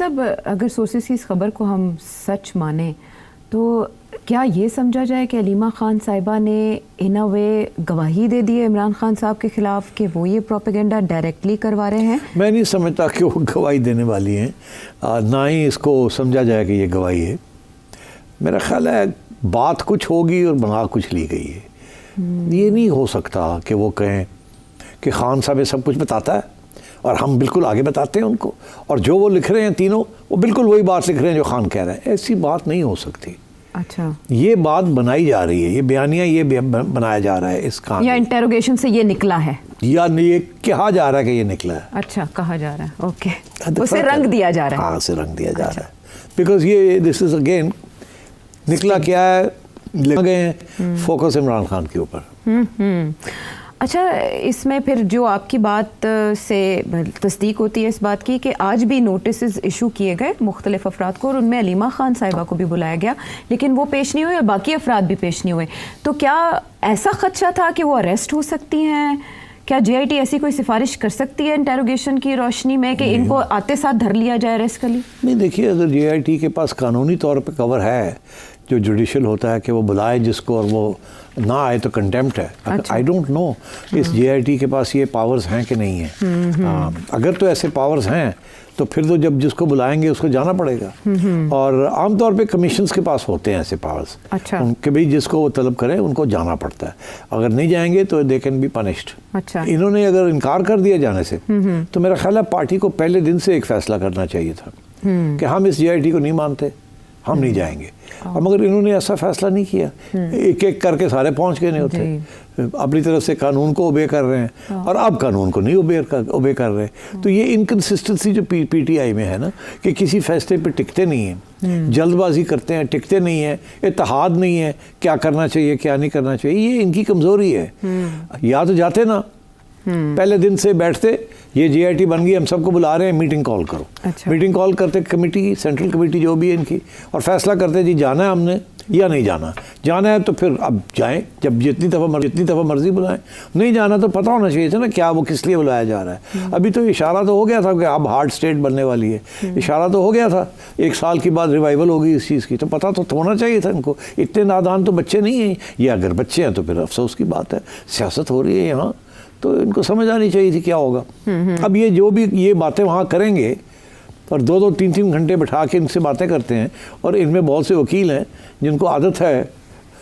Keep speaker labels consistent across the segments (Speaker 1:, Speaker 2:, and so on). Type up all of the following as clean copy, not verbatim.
Speaker 1: तब अगर सोर्सेस की इस खबर को हम सच माने तो क्या ये समझा जाए कि अलीमा खान साहिबा ने इन अ वे गवाही दे दी है इमरान खान साहब के खिलाफ कि वो ये प्रोपेगेंडा डायरेक्टली करवा रहे हैं?
Speaker 2: मैं नहीं समझता कि वो गवाही देने वाली हैं, ना ही इसको समझा जाए कि ये गवाही है। मेरा ख्याल है बात कुछ होगी और बना कुछ ली गई है। ये नहीं हो सकता कि वो कहें कि खान साहब ये सब कुछ बताता है और हम बिल्कुल आगे बताते हैं उनको, और जो वो लिख रहे हैं तीनों वो बिल्कुल वही बात लिख रहे हैं जो खान कह रहा है। ऐसी बात नहीं हो सकती।
Speaker 1: अच्छा,
Speaker 2: ये बात बनाई जा रही है, ये बयानिया ये बनाया जा रहा है इस काम,
Speaker 1: या इंटेरोगेशन से ये निकला है,
Speaker 2: या ये कहा जा रहा है कि ये निकला है।
Speaker 1: अच्छा, कहा जा रहा है, ओके, उसे रंग दिया जा रहा है।
Speaker 2: हाँ, उसे रंग दिया जा रहा है, बिकॉज ये दिस इज अगेन निकला क्या है, लगे हैं फोकस इमरान खान के ऊपर।
Speaker 1: अच्छा, इसमें फिर जो आपकी बात से तस्दीक होती है इस बात की कि आज भी नोटिस इशू किए गए मुख्तलिफ अफराद को और उनमें अलीमा खान साहिबा को भी बुलाया गया, लेकिन वो पेश नहीं हुए और बाकी अफराद भी पेश नहीं हुए। तो क्या ऐसा खदशा था कि वो अरेस्ट हो सकती हैं? क्या JIT ऐसी कोई सिफारिश कर सकती है इंटेरोगेशन की रोशनी में कि इनको आते साथ धर लिया जाए अरेस्ट कर ली? नहीं,
Speaker 2: देखिए, अगर JIT के पास कानूनी तौर पे कवर है, जो जुडिशल होता है कि वो बुलाए जिसको और वो ना आए तो कंटेम्प्ट है। आई डोंट नो इस JIT के पास ये पावर्स हैं कि नहीं है। अगर तो ऐसे पावर्स हैं तो फिर तो जब जिसको बुलाएंगे उसको जाना पड़ेगा, और आमतौर पे कमीशंस के पास होते हैं ऐसे पावर्स।
Speaker 1: अच्छा,
Speaker 2: उनके भी जिसको वो तलब करें उनको जाना पड़ता है, अगर नहीं जाएंगे तो दे कैन बी पनिश्ड।
Speaker 1: अच्छा,
Speaker 2: इन्होंने अगर इनकार कर दिया जाने से तो मेरा ख्याल है पार्टी को पहले दिन से एक फैसला करना चाहिए था कि हम इस JIT को नहीं मानते, हम नहीं जाएंगे। अब मगर इन्होंने ऐसा फैसला नहीं किया, एक एक करके सारे पहुंच गए नहीं होते, अपनी तरफ से कानून को ओबे कर रहे हैं और अब कानून को नहीं ओबे कर रहे। तो ये इनकन्सिस्टेंसी जो PTI में है ना, कि किसी फैसले पे टिकते नहीं हैं, जल्दबाजी करते हैं, टिकते नहीं हैं, इत्तेहाद नहीं है क्या करना चाहिए क्या नहीं करना चाहिए, ये इनकी कमज़ोरी है। या तो जाते ना, पहले दिन से बैठते, ये JIT बन गई, हम सबको बुला रहे हैं, मीटिंग कॉल करो।
Speaker 1: अच्छा।
Speaker 2: मीटिंग कॉल करते कमेटी, सेंट्रल कमेटी जो भी है इनकी, और फैसला करते जी जाना है हमने या नहीं जाना। जाना है तो फिर अब जाएं, जब जितनी दफ़ा मर्जी बुलाएं, नहीं जाना तो पता होना चाहिए था ना क्या वो किस लिए बुलाया जा रहा है। अभी तो इशारा तो हो गया था कि अब हार्ड स्टेट बनने वाली है, इशारा तो हो गया था, 1 साल के बाद रिवाइवल होगी इस चीज़ की, तो पता तो होना चाहिए था इनको। इतने नादान तो बच्चे नहीं हैं, या अगर बच्चे हैं तो फिर अफसोस की बात है, सियासत हो रही है यहाँ, तो इनको समझ आनी चाहिए थी क्या होगा। अब ये जो भी ये बातें वहाँ करेंगे और 2-2, 3-3 घंटे बैठा के इनसे बातें करते हैं, और इनमें बहुत से वकील हैं जिनको आदत है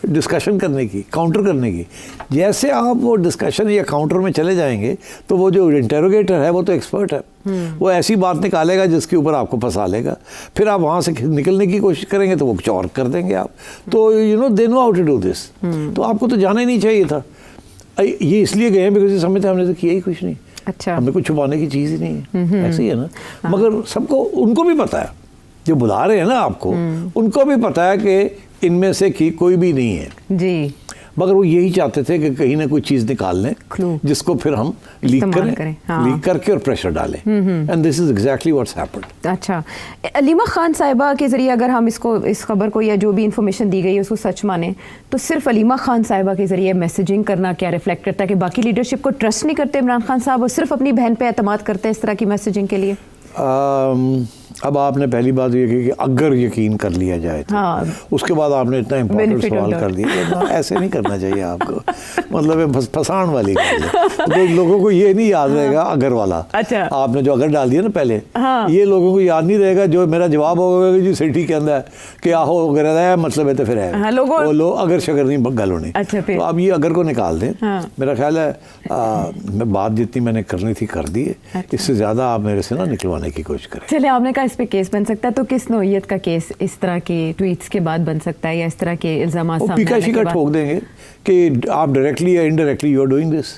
Speaker 2: डिस्कशन करने की, काउंटर करने की। जैसे आप वो डिस्कशन या काउंटर में चले जाएंगे तो वो जो इंटेरोगेटर है वो तो एक्सपर्ट है, वो ऐसी बात निकालेगा जिसके ऊपर आपको फंसा लेगा, फिर आप वहाँ से निकलने की कोशिश करेंगे तो वो कुछ और कर देंगे आप। तो they know how to do this. तो आपको तो जाना ही नहीं चाहिए था। ये इसलिए गए हैं बिकॉज ये समझते हमने तो किया ही कुछ नहीं।
Speaker 1: अच्छा,
Speaker 2: हमें कुछ छुपाने की चीज़ ही नहीं है, ऐसे ही है ना। मगर सबको, उनको भी पता है, जो बुला रहे हैं ना आपको, उनको भी पता है कि इनमें से कोई भी नहीं है जी, मगर वो यही चाहते थे कि कहीं ना कोई चीज़ निकाल लें जिसको फिर हम लीक करें, लीक करके और प्रेशर डालें, and this is exactly what's happened.
Speaker 1: अच्छा, अलीमा खान साहिबा के ज़रिए अगर हम इस खबर को या जो भी इंफॉर्मेशन दी गई है उसको सच माने, तो सिर्फ अलीमा खान साहिबा के ज़रिए मैसेजिंग करना क्या रिफ्लेक्ट करता है कि बाकी लीडरशिप को ट्रस्ट नहीं करते इमरान खान साहब और सिर्फ अपनी बहन पे एतमाद करते हैं इस तरह की मैसेजिंग के लिए?
Speaker 2: अब आपने पहली बात ये की कि अगर यकीन कर लिया जाए तो, उसके बाद आपने इतना इम्पोर्टेंट सवाल कर दिया। ऐसे नहीं करना चाहिए आपको, मतलब फंसाण वाली तो लोगों को ये नहीं याद रहेगा अगर वाला।
Speaker 1: अच्छा,
Speaker 2: आपने जो अगर डाल दिया ना पहले, ये लोगों को याद नहीं रहेगा। जो मेरा जवाब होगा जी सिटी के अंदर कि आहो अगर है मतलब है तो फिर है, वो लोग अगर शगर नहीं गल होनी। तो अब ये अगर को निकाल दें। मेरा ख्याल है मैं बात जितनी मैंने करनी थी कर दी है, इससे ज़्यादा आप मेरे से ना निकलवाने की कोशिश करें।
Speaker 1: चलिए, आपने कहा इस पे केस बन सकता है, तो किस नौइयत का केस इस तरह के ट्वीट्स के बाद बन सकता है या इस तरह के इल्जामात सामने आने के बाद?
Speaker 2: ठोक देंगे कि आप डायरेक्टली या indirectly you are doing this,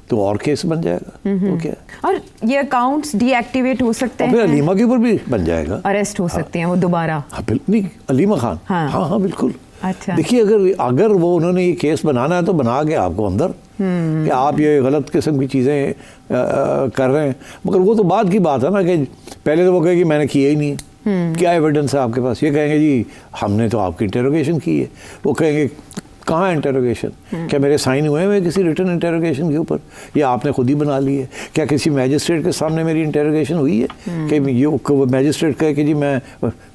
Speaker 2: तो और केस बन जाएगा। ओके,
Speaker 1: और ये अकाउंट्स डीएक्टिवेट हो सकते हैं,
Speaker 2: फिर अलीमा के ऊपर भी बन जाएगा,
Speaker 1: अरेस्ट हो सकते हैं वो दोबारा।
Speaker 2: नहीं, अलीमा खान, हाँ बिल्कुल।
Speaker 1: अच्छा,
Speaker 2: देखिए, अगर वो उन्होंने ये केस बनाना है तो बना के आपको अंदर कि आप ये गलत किस्म की चीज़ें कर रहे हैं, मगर वो तो बाद की बात है ना, कि पहले तो वो कहेगी मैंने किया ही नहीं, क्या एविडेंस है आपके पास? ये कहेंगे जी हमने तो आपकी इंटेरोगेशन की है, वो कहेंगे कहाँ इंटेरोगेशन? क्या मेरे साइन हुए हैं किसी रिटन इंटेरोगेशन के ऊपर, या आपने खुद ही बना ली है? क्या किसी मैजिस्ट्रेट के सामने मेरी इंटेरोगेशन हुई है कि ये मैजिस्ट्रेट कहे कि जी मैं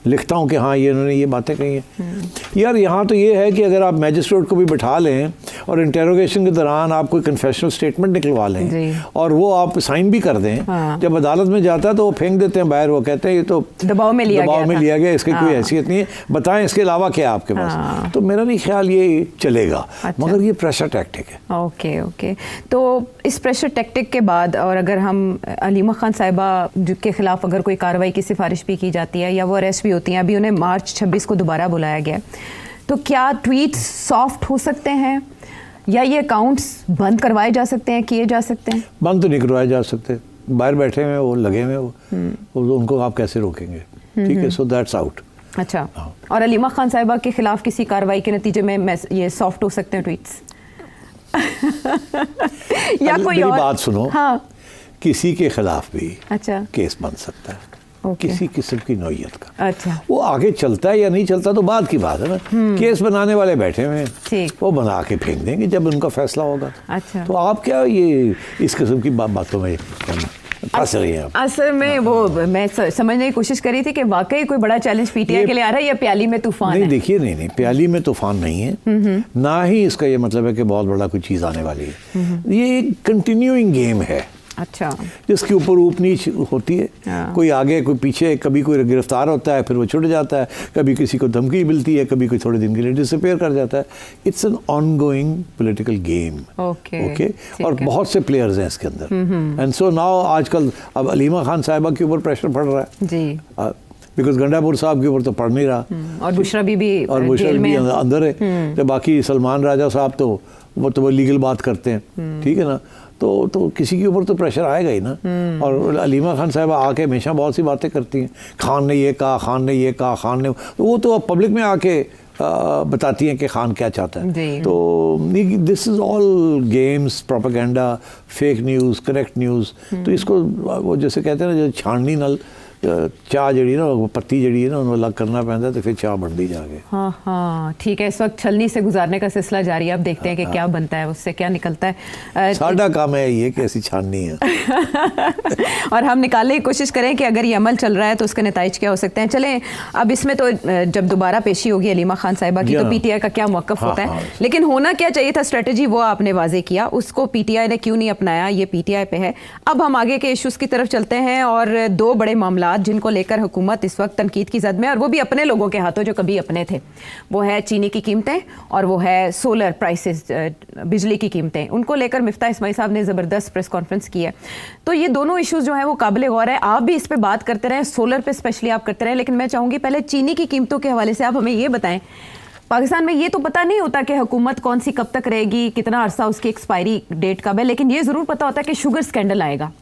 Speaker 2: लिखता हूँ कि हाँ ये उन्होंने ये बातें कही हैं? यार यहाँ तो ये है कि अगर आप मैजिस्ट्रेट को भी बिठा लें और इंटेरोगेशन के दौरान आप कोई कन्फेशनल स्टेटमेंट निकलवा लें और वो आप साइन भी कर दें, जब अदालत में जाता है तो वो फेंक देते हैं बाहर, वो कहते हैं ये तो दबाव में लिया गया, इसकी कोई हैसियत नहीं है, बताएं इसके अलावा क्या है आपके पास। तो मेरा नहीं ख्याल ये चलेगा। अच्छा। मगर ये प्रेशर टैक्टिक है।
Speaker 1: ओके ओके, तो इस प्रेशर टैक्टिक के बाद और अगर हम अलीमा खान साहिबा के खिलाफ अगर कोई कार्रवाई की सिफारिश भी की जाती है या वो अरेस्ट भी होती हैं, अभी उन्हें मार्च 26 को दोबारा बुलाया गया, तो क्या ट्वीट्स सॉफ्ट हो सकते हैं या ये अकाउंट्स बंद करवाए जा सकते हैं, किए जा सकते हैं?
Speaker 2: बंद तो नहीं करवाए जा सकते, बाहर बैठे हुए वो लगे हुए वो उनको आप कैसे रोकेंगे? ठीक है, सो दैट्स आउट।
Speaker 1: अच्छा, और अलीमा खान साहिबा के खिलाफ किसी कार्रवाई के नतीजे में ये सॉफ्ट हो सकते हैं ट्वीट्स? या कोई
Speaker 2: मेरी
Speaker 1: और
Speaker 2: बात सुनो।
Speaker 1: हाँ,
Speaker 2: किसी के खिलाफ भी
Speaker 1: अच्छा
Speaker 2: केस बन सकता है, किसी किस्म की नौयत का।
Speaker 1: अच्छा, वो
Speaker 2: आगे चलता है या नहीं चलता तो बात की बात है ना। केस बनाने वाले बैठे हुए हैं, वो बना के फेंक देंगे जब उनका फैसला होगा।
Speaker 1: अच्छा,
Speaker 2: तो आप क्या ये इस किस्म की बातों में फंस रही हैं?
Speaker 1: असल में वो मैं समझने की कोशिश करी थी कि वाकई कोई बड़ा चैलेंज पीटीआई के लिए आ रहा है या प्याली में तूफान
Speaker 2: नहीं
Speaker 1: है?
Speaker 2: देखिए, नहीं प्याली में तूफान नहीं है, ना ही इसका ये मतलब है कि बहुत बड़ा कोई चीज़ आने वाली है। ये एक कंटिन्यूइंग गेम है।
Speaker 1: अच्छा,
Speaker 2: जिसके ऊपर ऊप नीच होती है। कोई आगे कोई पीछे, कभी कोई गिरफ्तार होता है फिर वो छुट जाता है, कभी किसी को धमकी मिलती है, कभी कोई थोड़े दिन के लिए डिसअपीयर कर जाता है। It's an ongoing political game. Okay, और बहुत से प्लेयर्स हैं इसके अंदर। एंड सो नाउ आजकल अब अलीमा खान साहिबा के ऊपर प्रेशर पड़ रहा है जी, बिकॉज गंडापुर साहब के ऊपर तो पड़ नहीं रहा,
Speaker 1: और बुशरा भी
Speaker 2: अंदर है। तो बाकी सलमान राजा साहब तो वो लीगल बात करते हैं, ठीक है ना। तो किसी के ऊपर तो प्रेशर आएगा ही ना। और अलीमा खान साहिबा आके हमेशा बहुत सी बातें करती हैं, खान ने ये कहा, खान ने ये कहा, खान ने, वो तो अब पब्लिक में आके बताती हैं कि खान क्या चाहता है। तो this is all games, propaganda, fake news, correct news. तो इसको वो जैसे कहते हैं ना, जो छाननी नल चाह जड़ी ना, पत्ती जड़ी है ना, उन्हें अलग करना पैदा तो फिर चाह बढ़ती जाके।
Speaker 1: हाँ हाँ, ठीक है। इस वक्त छलनी से गुजारने का सिलसिला जारी है, अब देखते हैं कि क्या बनता है, उससे क्या निकलता है। साडा
Speaker 2: काम है ये कि ऐसी छाननी है
Speaker 1: और हम निकालने की कोशिश करें कि अगर ये अमल चल रहा है तो उसके नताइज क्या हो सकते हैं। चलें, अब इसमें तो जब दोबारा पेशी होगी अलीमा खान साहिबा की तो पीटीआई का क्या मौक़िफ़ होता है, लेकिन होना क्या चाहिए था स्ट्रेटजी, वो आपने वाजे किया, उसको पीटीआई ने क्यों नहीं अपनाया, ये पीटीआई पे है। अब हम आगे के इश्यूज़ की तरफ चलते हैं, और दो बड़े मामला जिनको लेकर हुकूमत इस वक्त तनकीद की जद में, और वो भी अपने लोगों के हाथों जो कभी अपने थे, वो है चीनी की कीमतें और वो है सोलर प्राइसेस, बिजली की कीमतें। उनको लेकर मिफ्ता इस्माइल साहब ने ज़बरदस्त प्रेस कॉन्फ्रेंस की है। तो ये दोनों इश्यूज़ जो हैं वो काबिल गौर है। आप भी इस पर बात करते रहें, सोलर पे स्पेशली आप करते रहें, लेकिन मैं चाहूँगी पहले चीनी की कीमतों के हवाले से आप हमें ये बताएं। पाकिस्तान में ये तो पता नहीं होता कि हुकूमत कौन सी कब तक रहेगी, कितना अरसा उसकी एक्सपायरी डेट कब है, लेकिन ये ज़रूर पता होता है कि शुगर स्कैंडल आएगा।